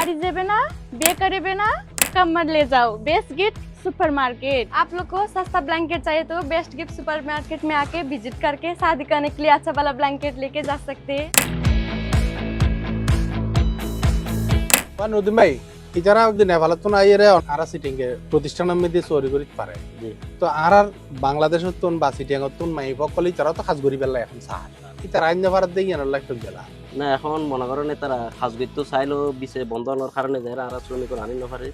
शादी जेबे ना बे करेबे ना कमर ले जाओ बेस्ट गिफ्ट सुपरमार्केट। आप लोग को सस्ता ब्लैंकेट चाहिए तो बेस्ट गिफ्ट सुपरमार्केट में आके विजिट करके शादी करने के लिए अच्छा वाला ब्लैंकेट लेके जा सकते हैं। নদীম ভাই ইতারা নেপালত না আইরে আরা সিটিং এ প্রতিষ্ঠানের মধ্যে চুরি করি পারে তো আর বাংলাদেশের তুন বা সিটিং এর তুন মাই বকলি তারা তো খাস গরি বেলা এখন সাহ ইতারা আইন পারে দেই না লাগতো গেলা না এখন মনে করেন তারা খাস গরি তো চাইলো বিছে বন্ধ হওয়ার কারণে যারা আর শ্রমিক আনি না পারে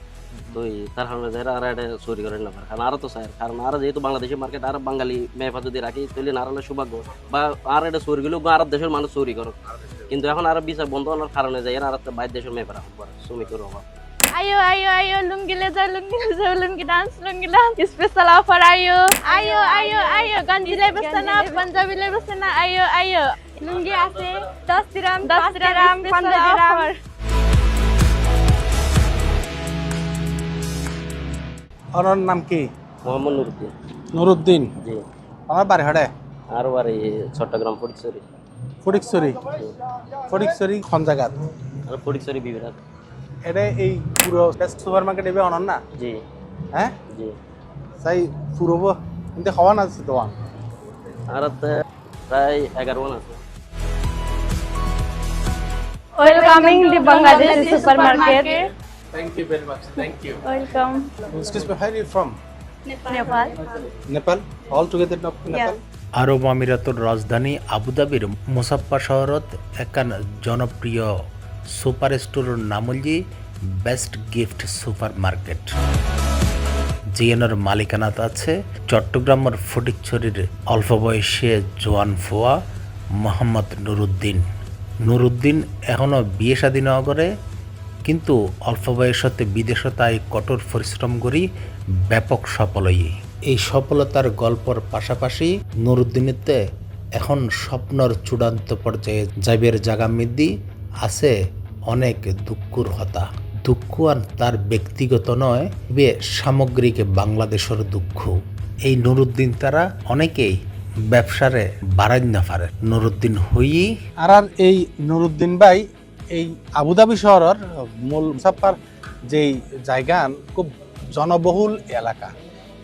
তো তার কারণে যারা আর এটা চুরি করে না পারে কারণ আর তো চাই কারণ আর যেহেতু বাংলাদেশের মার্কেট আর বাঙালি মেফা যদি রাখি তাহলে না হলে সৌভাগ্য বা আর এটা চুরি গেলেও আর দেশের মানুষ চুরি করো কিন্তু এখন আর বিচার বন্ধ হওয়ার কারণে যাই আর বাইরের দেশের মেফা রাখতে পারে শ্রমিকের অভাব। आयो आयो आयो लुंगी ले जाओ लुंगी डांस स्पेशल ऑफर आयो आयो आयो आयो गंजी ले बसना पंजाबी ले बसना आयो आयो लुंगी आसे 10 दिरहम 15 दिरहम। ওনার নাম কি? মোহাম্মদ নুরুদ্দিন। নুরুদ্দিন জি আমার বাড়ি হাড়ে আর বাড়ি চট্টগ্রাম ফটিকছড়ি। ফটিকছড়ি কোন জায়গা? আর ফটিকছড়ি বিবিরাট। এটা এই পুরো বেস্ট সুপারমার্কেট এবে অনন না? জি হ্যাঁ জি তাই পুরো কিন্তু খাওয়া না আছে দোকান আর প্রায় 11 জন আছে। Welcoming the Bangladesh supermarket. Thank you very much thank you welcome excuse me where you from? Nepal. Nepal all together Nepal. আরব আমিরাতর রাজধানী আবুধাবির মুসাফফা শহরত একান জনপ্রিয় সুপার স্টোরের নাম হলি বেস্ট গিফট সুপার মার্কেট জিএনর মালিকানাত আছে চট্টগ্রামের ফটিকছড়ির অল্প বয়সে জোয়ান ফোয়া মোহাম্মদ নুরুদ্দিন এখনও বিয়ে শাদী ন করে কিন্তু অল্প বয়সতে বিদেশতায় কঠোর পরিশ্রম করি ব্যাপক সফল হই এই সফলতার গল্পর পাশাপাশি নুরুদ্দিনেতে এখন স্বপ্নর চূড়ান্ত পর্যায়ে যাইবের জায়গা মিদ্দি আছে অনেক দুঃখর হতা দুঃখ আর তার ব্যক্তিগত নয় বে সামগ্রিক বাংলাদেশের দুঃখ এই নুরুদ্দিন তারা অনেকেই ব্যবসারে বাড়াই না পারে নুরুদ্দিন হই আর এই নুরুদ্দিন ভাই এই আবুধাবি শহরের মূল মুসাফফার যেই জায়গান খুব জনবহুল এলাকা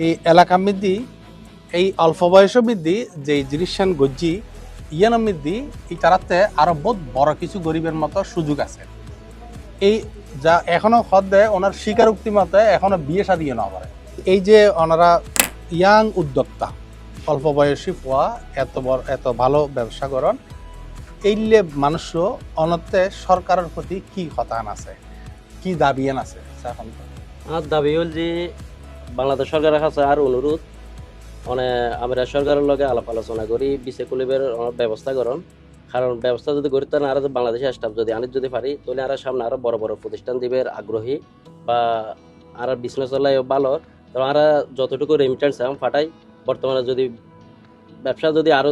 এই এলাকা মধ্যে এই অল্প বয়স মধ্যে যেই জিনিসান গজ্জি ইয়ান মধ্যে এই তারাতে আরো বহুত বড় কিছু গরিবের মতো সুযোগ আছে এই যা এখনো হদ দেয় ওনার স্বীকারোক্তি মতে এখনো বিয়ে শাদী না পারে এই যে ওনারা ইয়াং উদ্যোক্তা অল্প বয়সী পোয়া এত ভালো ব্যবসা করেন এইলে মানুষ অনতে সরকারের প্রতি কি হতান আছে কি দাবিয়ান আছে আর দাবি হল যে বাংলাদেশ সরকারের কাছে আর অনুরোধ মানে আমরা সরকারের লগে আলাপ আলোচনা করি বিসে কুলিবের ব্যবস্থা করুন কারণ ব্যবস্থা যদি করতে না আর বাংলাদেশের স্টাফ যদি আনি যদি পারি তাহলে আর সামনে আরো বড় বড় প্রতিষ্ঠান দিবের আগ্রহী বা আর বিজনেস চলাই ভালো তো আর যতটুকু রেমিটেন্স ফাটাই বর্তমানে যদি ব্যবসা যদি আরো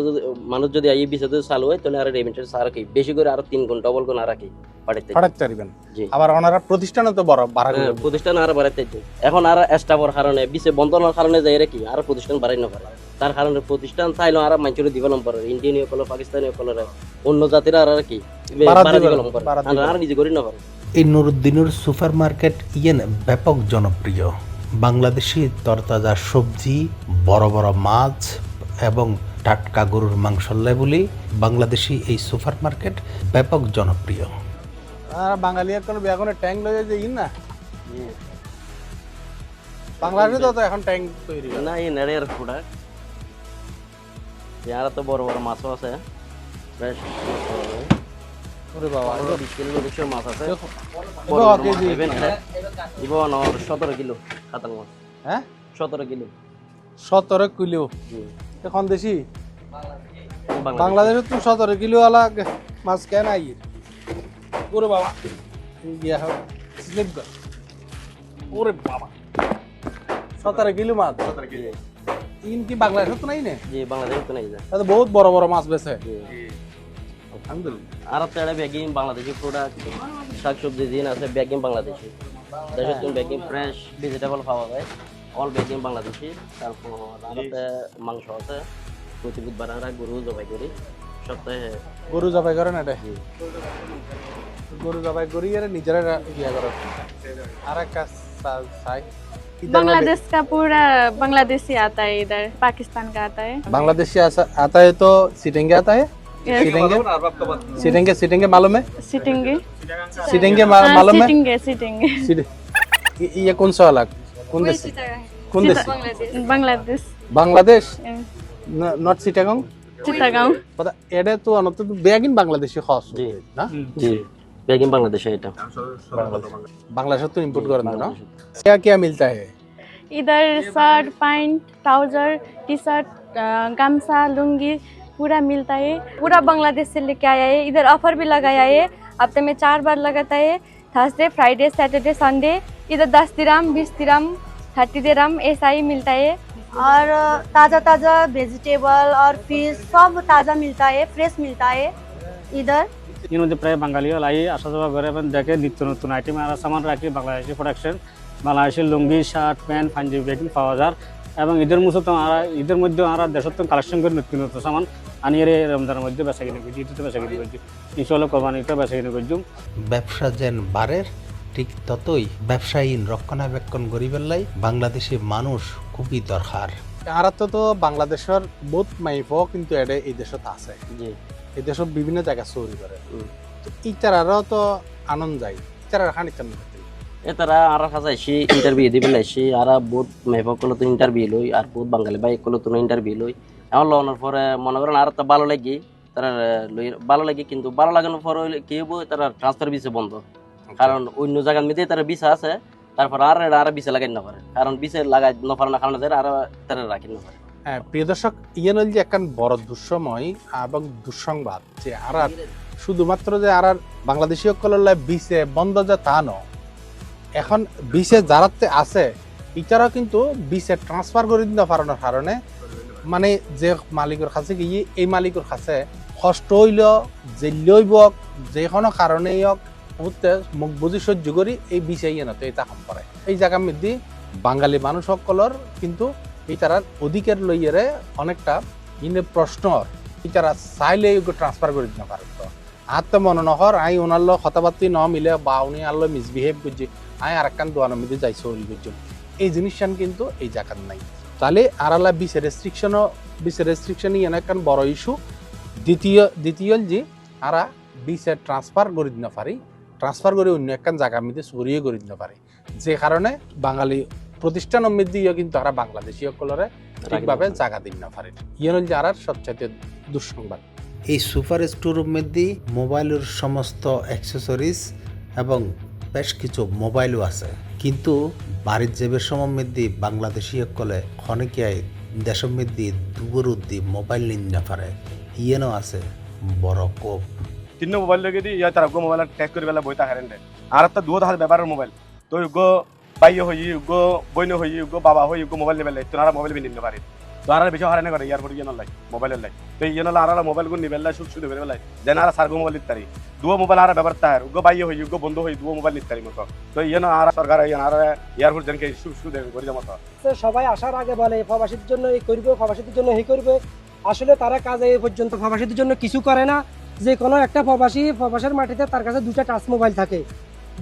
মানুষ যদি এই বিষয় যদি চালু হয় তাহলে আর রেমিটেন্স আর কি বেশি করে আরো 3 গুণ ডবল গুণ আর কি পাঠাইতে পারবেন আবার ওনারা প্রতিষ্ঠানও তো বড় বাড়া করে প্রতিষ্ঠান আর বাড়াইতে এখন আর স্টাফের কারণে বিছে বন্ধনের কারণে যাই কি আর প্রতিষ্ঠান বাড়াই না পারে তার কারণে প্রতিষ্ঠান চাইলো আর মানুষের দিব নম্বর ইন্ডিয়ান হলো পাকিস্তানি হলো অন্য জাতির আর কি আর নিজে করি না পারে এই নুরুদ্দিনের সুপার মার্কেট ইয়েন ব্যাপক জনপ্রিয় বাংলাদেশি তরতাজা সবজি বড় বড় মাছ এবং টাটকা গরুর মাংস বলি বাংলাদেশি এই সুপার মার্কেট ব্যাপক জনপ্রিয় আর বাঙালি এখন বেগুনে ট্যাঙ্ক লয়ে যে ইন না বাংলাদেশে তো এখন ট্যাঙ্ক তৈরি না এই নেড়ের প্রোডাক্ট আর তো বড় বড় মাছও আছে বেশ ওরে বাবা 20 কিলো 200 মাছ আছে বড় কেজি ইবন আর 17 কিলো কাতল মাছ হ্যাঁ 17 কিলো 17 কিলো এখন দেশি বাংলাদেশ বাংলাদেশে তো 17 কিলো वाला মাছ কেন আই ওরে বাবা ইয়া স্লিপ গো ওরে বাবা 17 কিলো মাছ 17 কিলো ইনকি বাংলাদেশে তো নাই না জি বাংলাদেশে তো নাই না তো বহুত বড় বড় মাছ বেচে আলহামদুলিল্লাহ আর তেড়ে বেগিং বাংলাদেশি প্রোডাক্ট শাকসবজি দিন আছে বেগিং বাংলাদেশি দেশের তুমি বেগিং ফ্রেশ ভেজিটেবল পাওয়া যায় অল বেগিং বাংলাদেশি তারপর আরতে মাংস আছে প্রতি বুধবার আমরা গরু জবাই করি সপ্তাহে গরু জবাই করেন এটা গরু জবাই করি আর নিজেরা ইয়া করে আর এক কাজ চাই बांग्लादेश का पूरा बांग्लादेशी आता है इधर पाकिस्तान का आता है बांग्लादेशी आता है तो सीटेंगे आता है सीटेंगे सीटेंगे मालूम है सिटिंगे सीटेंगे मालूम है सिटिंगे ये कौन सा वाला कौन देश कौन देश बांग्लादेश बांग्लादेश नॉट सीटागंग चिटागांव पता एडे तो अनंत तो बेगिन बांग्लादेशी खास जी ना जी बेगिन बांग्लादेश है এটা बांग्लादेश तो इंपोर्ट कर ना क्या क्या मिलता है इधर shirt pant trouser T shirt गमछा लुंगी पूरा मिलता है पूरा बांग्लादेश से लेके आया है इधर ऑफर भी लगाया है हफ्ते में 4 बार लगाता है थर्सडे फ्राइडे सैटरडे संडे इधर 10 दिरहम 20 दिरहम 30 दिरहम ऐसा ही मिलता है और ताज़ा ताज़ा वेजिटेबल और फिश सब ताज़ा मिलता है फ्रेश मिलता है इधर এর মধ্যে প্রায় বাঙালিও লাই আসা যাওয়া করে এবং দেখে নিত্য নতুন আইটেম আর সামান রাখি বাংলাদেশি প্রোডাকশন বাংলাদেশের লুঙ্গি শার্ট প্যান্ট পাঞ্জাবি বেগিং পাওয়া যায় এবং ঈদের ঈদের মধ্যে আমরা দেশত্ব কালেকশন করে নিত্য নতুন সামান আনি এর রমজানের মধ্যে বেচা কিনে করছি ঈদে বেচা কিনে করছি ইনশাআল্লাহ কোরবানিতে বেচা কিনে করছি ব্যবসা যেন বাড়ের ঠিক ততই ব্যবসায়ীন রক্ষণাবেক্ষণ গরিবের লাই বাংলাদেশি মানুষ খুবই দরকার আর তো বাংলাদেশের বহুত মাইফ কিন্তু এডে এই দেশত আছে জি এই দেশত বিভিন্ন জায়গা চুরি করে তো ইটারারও তো আনন্দ যায় ইটারার খানিক কেন এতারা আর খাজাইছি ইন্টারভিউ দিবেন লাইছি আর বহুত মেহবক কলো তো ইন্টারভিউ লই আর বহুত বাঙালি ভাই কলো তো ইন্টারভিউ লই এখন লওয়ার পরে মনে করেন আর তো ভালো লাগি তারা ভালো লাগে কিন্তু ভালো লাগানোর পরে কি হবো তারা ট্রান্সফার ভিসা বন্ধ কারণ অন্য জায়গার মধ্যে তারা ভিসা আছে তারপর আর ভিসা লাগাই না পারে কারণ ভিসা লাগাই না পারে না কারণে আর তারা রাখি না পারে হ্যাঁ প্রিয় দর্শক ইয়ে নল যে একখান বড় দুঃসময় এবং দুঃসংবাদ যে আর শুধুমাত্র যে আর বাংলাদেশি সকলের বিসে বন্ধ যে তা ন এখন বিসে যারাতে আছে ইটারাও কিন্তু বিসে ট্রান্সফার করে দিতে পারানোর কারণে মানে যে মালিকের কাছে গিয়ে এই মালিকের কাছে কষ্ট হইল জেলইব যে কোনো কারণেই হোক মুখ বুঝি সহ্য করি এই বিষয় ইয়ে না তো এটা কম করে এই জায়গার মধ্যে বাঙালি মানুষ সকলের কিন্তু এই তারা অধিকার লইয়ারে অনেকটা ইনে প্রশ্ন এই তারা চাইলে ট্রান্সফার করে দিতে পারে তো আর তো মনে নহর আই ওনার লোক কথাবার্তি ন মিলে বা উনি আর মিসবিহেভ করছি আই আর একখান দোয়ানোর মধ্যে যাই চলি করছি এই জিনিসটান কিন্তু এই জায়গার নাই তাহলে আর আল্লাহ বিসে রেস্ট্রিকশন ইয়ে একখান বড় ইস্যু দ্বিতীয় যে আরা বিসে ট্রান্সফার করে দিতে পারি ট্রান্সফার করে অন্য একখান জায়গার মধ্যে সরিয়ে করে দিতে পারে যে কারণে বাঙালি প্রতিষ্ঠানের মধ্যে কিন্তু তারা বাংলাদেশি সকলরে ঠিকভাবে জায়গা দিন না পারে ইয়ে হল যে আর সবচাইতে দুঃসংবাদ এই সুপার স্টোরের মধ্যে মোবাইলের সমস্ত অ্যাক্সেসরিজ এবং বেশ কিছু মোবাইলও আছে কিন্তু বাড়ির যাবের সময় মধ্যে বাংলাদেশি সকলে অনেকে দেশের মধ্যে দুবরুদ্দি মোবাইল নিন না পারে ইয়েনও আছে বড় কোপ তিন মোবাইল লগে দি ইয়া তারা গো মোবাইল ট্যাগ করে বেলা বইতা হারেন আর একটা দুধ হাত ব্যবহারের মোবাইল তো গো পাইয়ে হই গো বইন হই গো বাবা হই গো মোবাইল নিবেল তো আর মোবাইল নিতে পারে তো আর বেশি হারানে করে ইয়ার পর ইয়ে নলাই মোবাইলের লাই তো ইয়ে নলা আর মোবাইল গুন নিবেল সুদ সুদ বেলা যেন আর সার গো মোবাইল নিতারি দুও মোবাইল আর ব্যবহার তার গো পাইয়ে হই গো বন্ধ হই দুও মোবাইল নিতারি মতো তো ইয়ে না আর সরকার ইয়ে আর ইয়ার পর জনকে সুদ সুদ করে জমা সবাই আসার আগে বলে প্রবাসীদের জন্য এই করবে প্রবাসীদের জন্য এই করবে আসলে তারা কাজ এই পর্যন্ত প্রবাসীদের জন্য কিছু করে না যে কোনো একটা প্রবাসের মাটিতে তার কাছে দুটা টাচ মোবাইল থাকে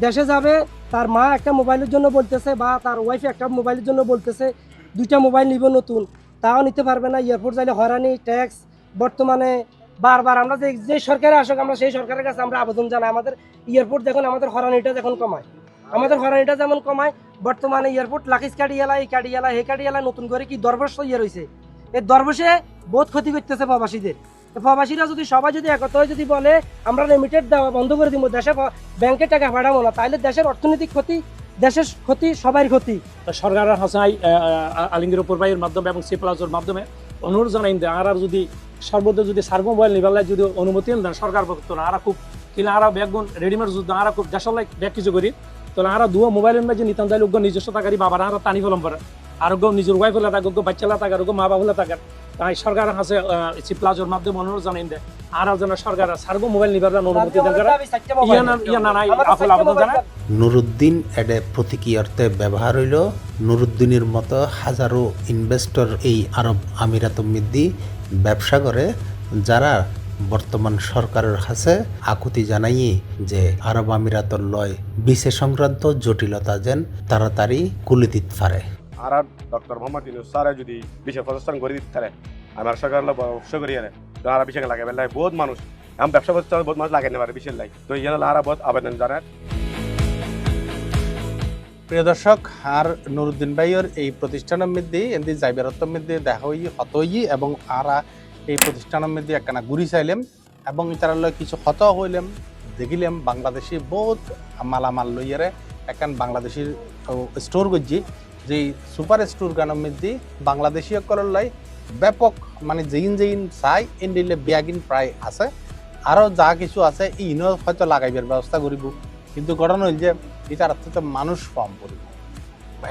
দেশে যাবে তার মা একটা মোবাইলের জন্য বলতেছে বা তার ওয়াইফ একটা মোবাইলের জন্য বলতেছে দুইটা মোবাইল নিব নতুন তাও নিতে পারবে না এয়ারপোর্ট যাইলে হয়রানি ট্যাক্স বর্তমানে বারবার আমরা যে সরকারে আসুক আমরা সেই সরকারের কাছে আমরা আবেদন জানাই আমাদের এয়ারপোর্ট দেখুন আমাদের হয়রানিটা যখন কমায় আমাদের হয়রানিটা যেমন কমায় বর্তমানে এয়ারপোর্ট লাখিস কাটিয়ালা এই কাটিয়ালা হে কাটিয়ালা নতুন করে কি দরবশ ইয়ে রয়েছে এই দরবশে বহুত ক্ষতি করতেছে প্রবাসীদের প্রবাসীরা যদি সবাই যদি একত হয়ে যদি বলে আমরা লিমিটেড দেওয়া বন্ধ করে দিব দেশে ব্যাংকে টাকা পাঠাবো না তাহলে দেশের অর্থনৈতিক ক্ষতি দেশের ক্ষতি সবাই ক্ষতি সরকারের হাসাই আলিঙ্গির উপর বাইয়ের মাধ্যমে এবং সি প্লাজের মাধ্যমে অনুরোধ জানাই আর যদি সর্বদা যদি সার্ভ মোবাইল নিবেলায় যদি অনুমতি দেন সরকার পক্ষ আর খুব কিনা আর ব্যাগুন রেডিমেড যুদ্ধ আর খুব দেশের লাইক ব্যাগ কিছু করি তাহলে আর দুয়া মোবাইলের মাঝে নিতাম যাইলে নিজস্ব টাকারই বাবার আর টানি ফলম করে আর নিজের ওয়াইফ হলে থাকার বাচ্চালা থাকার মা বাবা হলে থাকার তাই সরকারের কাছে সি প্লাজের মাধ্যমে অনুরোধ জানাই দেয় আর যেন সরকার সার্ভ মোবাইল নিবার অনুমতি দেন আবেদন জানায় নুরুদ্দিন এডে প্রতীকী অর্থে ব্যবহার হইল নুরুদ্দিনের মতো হাজারো ইনভেস্টর এই আরব আমিরাত মধ্যে ব্যবসা করে যারা বর্তমান সরকারের কাছে আকুতি জানাই যে আরব আমিরাতর লয় বিশে সংক্রান্ত জটিলতা যেন তাড়াতাড়ি কুলে দিতে পারে। আর ডক্টর মোহাম্মদ ইউনূস স্যারে যদি বিশেষ প্রতিষ্ঠান করে দিতে পারে আমার সরকার অবশ্যই করিয়ে তো আর বিশেষ লাগে বেলায় বহুত মানুষ আমি ব্যবসা প্রতিষ্ঠান বহুত মানুষ লাগাইতে পারে বিশেষ লাই তো ইয়ান আর বহুত আবেদন জানায়। প্রিয় দর্শক, আর নুরুদ্দিন ভাইয়ের এই প্রতিষ্ঠানের মধ্যে এমনি যাইবেরত্বের মধ্যে দেখা হই হত হই এবং আর এই প্রতিষ্ঠানের মধ্যে একখানা ঘুরি চাইলাম এবং তারা লয় কিছু হত হইলাম দেখিলাম বাংলাদেশি বহুত মালামাল লইয়ারে একখান বাংলাদেশি স্টোর করছি যে সুপার স্টোর গানের মধ্যে বাংলাদেশি সকলের লাই ব্যাপক মানে যেইন চাই এন্ডিলে বিয়াগিন প্রায় আছে আরও যা কিছু আছে ইনও হয়তো লাগাইবার ব্যবস্থা করিব কিন্তু ঘটনা হইল যে এটার অর্থে মানুষ কম পড়বে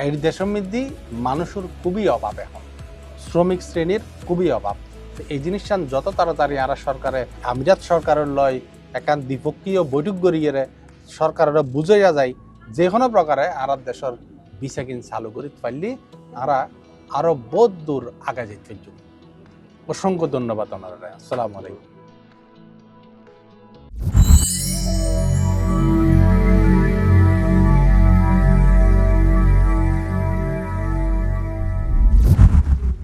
এই দেশের মধ্যে মানুষের খুবই অভাব এখন শ্রমিক শ্রেণীর খুবই অভাব এই জিনিসটা যত তাড়াতাড়ি আর সরকারে আমিরাত সরকারের লয় একান দ্বিপক্ষীয় বৈঠক করিয়ে সরকারের বুঝাইয়া যায় যে কোনো প্রকারে আর দেশের ভিসা কিন চালু করে পারলি আরো বহুত দূর আগে যেতে অসংখ্য ধন্যবাদ ওনারা। আসসালামু আলাইকুম।